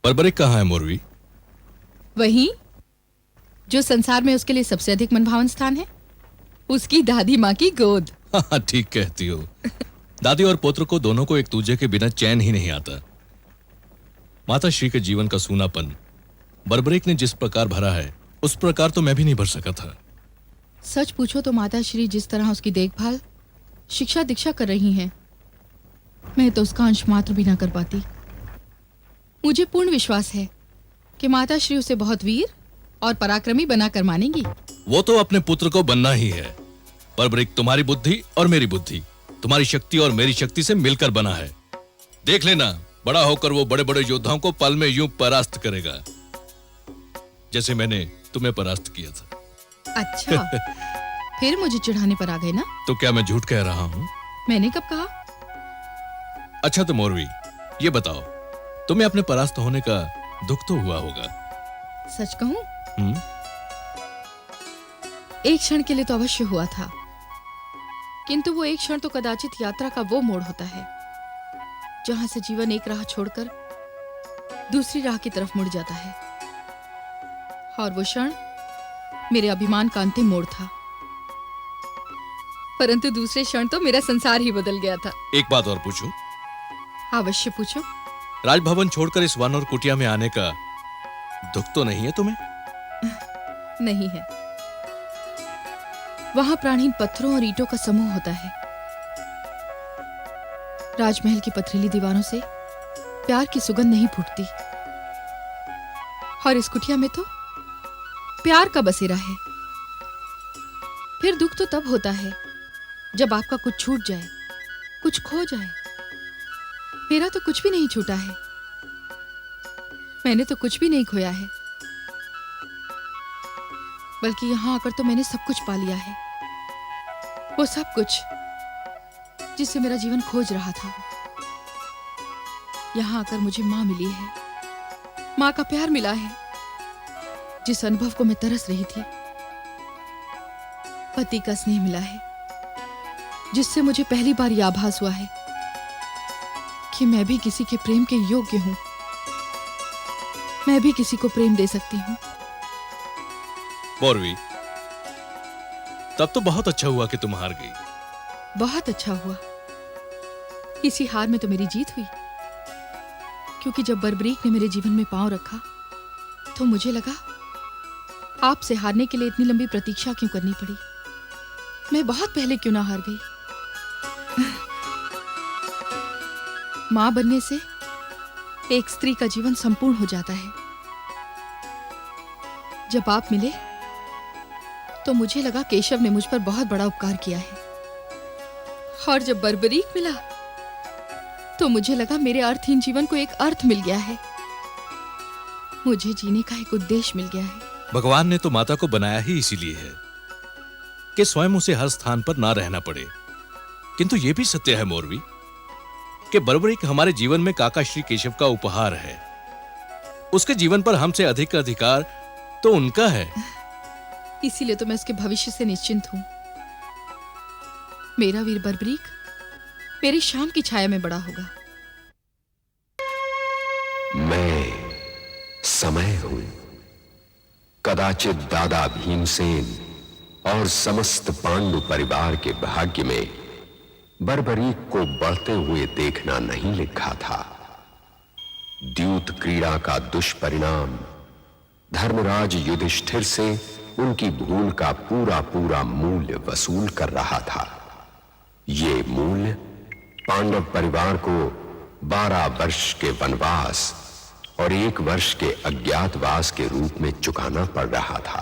बर्बरिक कहाँ है मोरवी? वहीं जो संसार में उसके लिए सबसे अधिक मनभावन स्थान है, उसकी दादी माँ की गोद। हाँ ठीक कहती हो। दादी और पुत्र को दोनों को एक दूजे के बिना चैन ही नहीं आता। माता श्री के जीवन का सूनापन बर्बरिक ने जिस प्रकार भरा है, उस प्रकार तो मैं भी नहीं भर सका था। सच पूछो तो माता श्री जिस तरह उसकी देखभाल, शिक्षा दीक्षा कर रही हैं, मैं तो उसका अंश मात्र भी ना कर पाती। मुझे पूर्ण विश्वास है कि माता श्री उसे बहुत वीर और पराक्रमी बनाकर मानेंगी। वो तो अपने पुत्र को बनना ही है। बर्बरिक, तुम्हारी बुद्धि और मेरी बुद्धि, तुम्हारी शक्ति और मेरी शक्ति से मिलकर बना है। देख लेना, बड़ा होकर वो बड़े बड़े योद्धाओं को पल में यूं परास्त करेगा, जैसे मैंने तुम्हें परास्त किया था। अच्छा, फिर मुझे चिढ़ाने पर आ गए ना? तो क्या मैं झूठ कह रहा हूँ? मैंने कब कहा? अच्छा तो मोरवी, ये बताओ, तुम्हें अपने परास्त होने का दुख तो हुआ होगा? सच कहूं? एक क्षण के लिए तो अवश्य हुआ था, किंतु वो एक क्षण तो कदाचित यात्रा का वो मोड़ होता है जहां से जीवन एक राह छोड़कर दूसरी राह की तरफ मुड़ जाता है। और वो क्षण मेरे अभिमान का अंतिम मोड़ था, परंतु दूसरे क्षण तो मेरा संसार ही बदल गया था। एक बात और पूछूं? अवश्य पूछो। राजभवन छोड़कर इस वानर कुटिया में आने का दुख तो नहीं है तुम्हें? नहीं है। वहां प्राणहीन पत्थरों और ईंटों का समूह होता है। राजमहल की पथरीली दीवारों से प्यार की सुगंध नहीं फूटती, और इस कुटिया में तो प्यार का बसेरा है। फिर दुख तो तब होता है जब आपका कुछ छूट जाए, कुछ खो जाए। मेरा तो कुछ भी नहीं छूटा है, मैंने तो कुछ भी नहीं खोया है, बल्कि यहां आकर तो मैंने सब कुछ पा लिया है। वो सब कुछ जिससे मेरा जीवन खोज रहा था। यहां आकर मुझे मां मिली है, मां का प्यार मिला है, जिस अनुभव को मैं तरस रही थी। पति का स्नेह मिला है, जिससे मुझे पहली बार यह आभास हुआ है कि मैं भी किसी के प्रेम के योग्य हूं, मैं भी किसी को प्रेम दे सकती हूं। मोरवी, तब तो बहुत अच्छा हुआ कि तुम हार गई। बहुत अच्छा हुआ। इसी हार में तो मेरी जीत हुई, क्योंकि जब बर्बरीक ने मेरे जीवन में पांव रखा तो मुझे लगा आपसे हारने के लिए इतनी लंबी प्रतीक्षा क्यों करनी पड़ी। मैं बहुत पहले क्यों ना हार गई। मां बनने से एक स्त्री का जीवन संपूर्ण हो जाता है। जब आप मिले तो मुझे लगा केशव ने मुझ पर बहुत बड़ा उपकार किया है, और जब बर्बरीक मिला तो मुझे लगा मेरे अर्थहीन जीवन को एक अर्थ मिल गया है, मुझे जीने का एक उद्देश्य मिल गया है। भगवान ने तो माता को बनाया ही इसीलिए है कि स्वयं उसे हर स्थान पर ना रहना पड़े। किंतु यह भी सत्य है मोरवी कि बर्बरीक हमारे जीवन में काका श्री केशव का उपहार है। उसके जीवन पर हमसे अधिक अधिकार तो उनका है। इसीलिए तो मैं उसके भविष्य से निश्चिंत हूं। मेरा वीर बर्बरीक मेरी शाम की छाया में बड़ा होगा। मैं समय हूं। कदाचित दादा भीमसेन और समस्त पांडु परिवार के भाग्य में बर्बरीक को बढ़ते हुए देखना नहीं लिखा था। द्यूत क्रीड़ा का दुष्परिणाम धर्मराज युधिष्ठिर से उनकी भूल का पूरा पूरा मूल्य वसूल कर रहा था। ये मूल्य पांडव परिवार को 12 वर्ष के वनवास और 1 वर्ष के अज्ञातवास के रूप में चुकाना पड़ रहा था।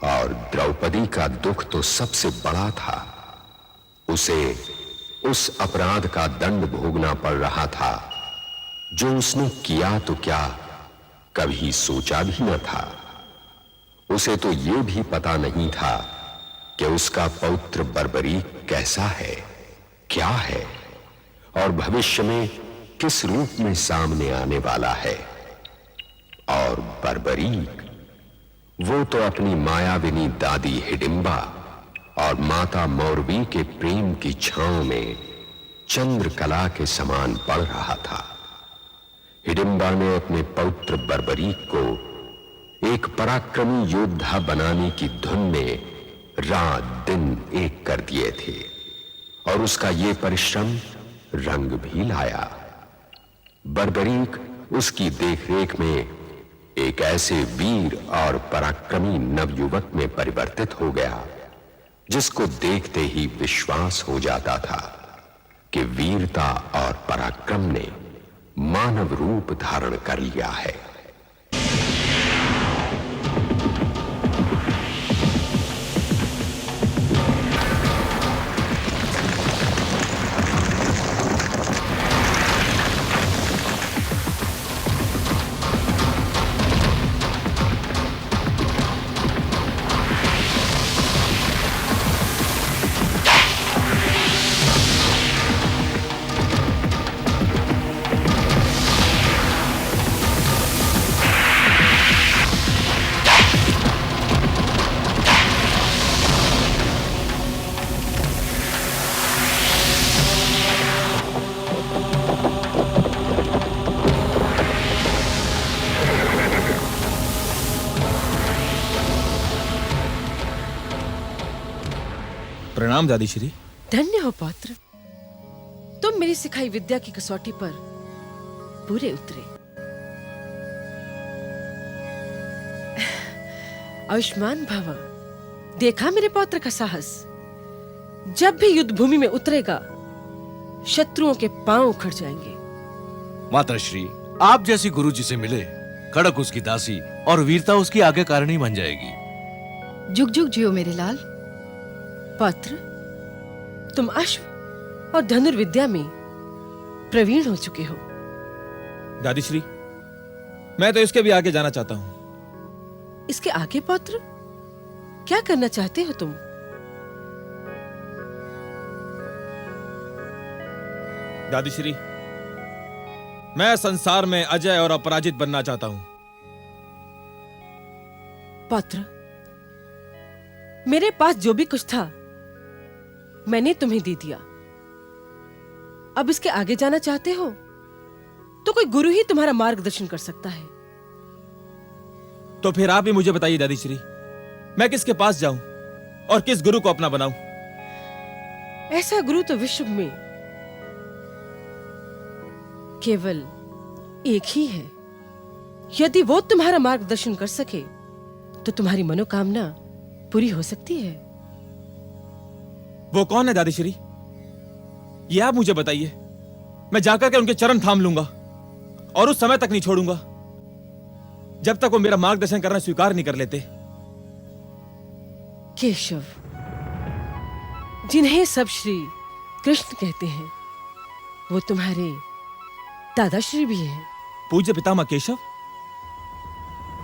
और द्रौपदी का दुख तो सबसे बड़ा था। उसे उस अपराध का दंड भोगना पड़ रहा था जो उसने किया तो क्या कभी सोचा भी न था। उसे तो यह भी पता नहीं था कि उसका पौत्र बर्बरीक कैसा है, क्या है, और भविष्य में किस रूप में सामने आने वाला है। और बर्बरीक, वो तो अपनी मायाविनी दादी हिडिंबा और माता मौरवी के प्रेम की छांव में चंद्रकला के समान बढ़ रहा था। हिडिंबा ने अपने पौत्र बर्बरीक को एक पराक्रमी योद्धा बनाने की धुन में रात दिन एक कर दिए थे और उसका ये परिश्रम रंग भी लाया। बर्बरीक उसकी देखरेख में एक ऐसे वीर और पराक्रमी नवयुवक में परिवर्तित हो गया जिसको देखते ही विश्वास हो जाता था कि वीरता और पराक्रम ने मानव रूप धारण कर लिया है। प्रणाम दादी श्री। धन्य हो पौत्र, तुम मेरी सिखाई विद्या की कसौटी पर पूरे उतरे। आयुष्मान भव। देखा मेरे पौत्र का साहस, जब भी युद्ध भूमि में उतरेगा शत्रुओं के पांव उखड़ जाएंगे। माताश्री, आप जैसी गुरु जी से मिले, खड़क उसकी दासी और वीरता उसकी आज्ञाकारिणी बन जाएगी। जुग जुग जियो मेरे लाल। पौत्र, तुम अश्व और धनुर्विद्या में प्रवीण हो चुके हो। दादी श्री, मैं तो इसके भी आगे जाना चाहता हूं। इसके आगे पौत्र, क्या करना चाहते हो तुम? दादी श्री, मैं संसार में अजय और अपराजित बनना चाहता हूं। पौत्र, मेरे पास जो भी कुछ था मैंने तुम्हें दे दिया। अब इसके आगे जाना चाहते हो तो कोई गुरु ही तुम्हारा मार्गदर्शन कर सकता है। तो फिर आप ही मुझे बताइए दादी श्री, मैं किसके पास जाऊं और किस गुरु को अपना बनाऊं? ऐसा गुरु तो विश्व में केवल एक ही है। यदि वो तुम्हारा मार्गदर्शन कर सके तो तुम्हारी मनोकामना पूरी हो सकती है। वो कौन है दादी श्री? ये आप मुझे बताइए। मैं जाकर के उनके चरण थाम लूंगा और उस समय तक नहीं छोड़ूंगा जब तक वो मेरा मार्गदर्शन करना स्वीकार नहीं कर लेते। केशव, जिन्हें सब श्री कृष्ण कहते हैं, वो तुम्हारे दादाश्री भी हैं। पूज्य पितामह केशव,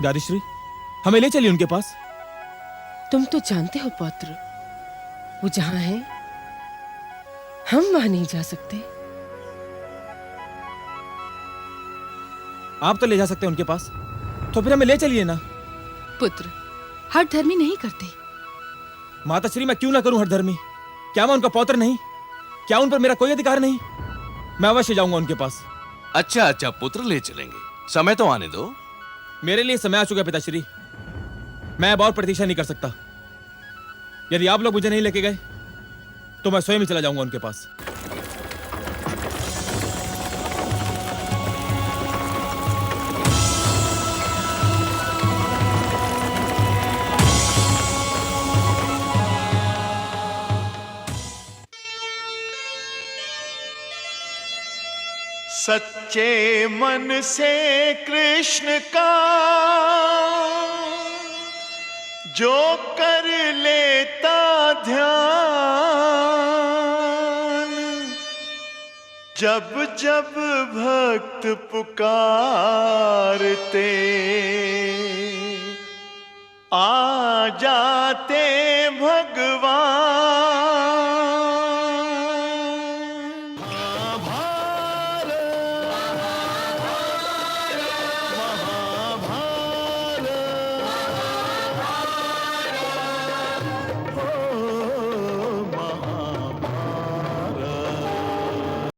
दादी श्री, हमें ले चलिए उनके पास। तुम तो जानते हो पौत्र, वो जहां है हम वहां नहीं जा सकते। आप तो ले जा सकते हैं उनके पास, तो फिर हमें ले चलिए ना। पुत्र, हर धर्मी नहीं करते। माता श्री, मैं क्यों ना करूं हर धर्मी? क्या मैं उनका पौत्र नहीं? क्या उन पर मेरा कोई अधिकार नहीं? मैं अवश्य जाऊंगा उनके पास। अच्छा अच्छा पुत्र, ले चलेंगे। समय तो आने दो। मेरे लिए समय आ चुका है पिताश्री। मैं अब और प्रतीक्षा नहीं कर सकता। यदि आप लोग मुझे नहीं लेके गए तो मैं स्वयं ही चला जाऊंगा उनके पास। सच्चे मन से कृष्ण का जो कर लेता ध्यान, जब जब भक्त पुकारते आ जाते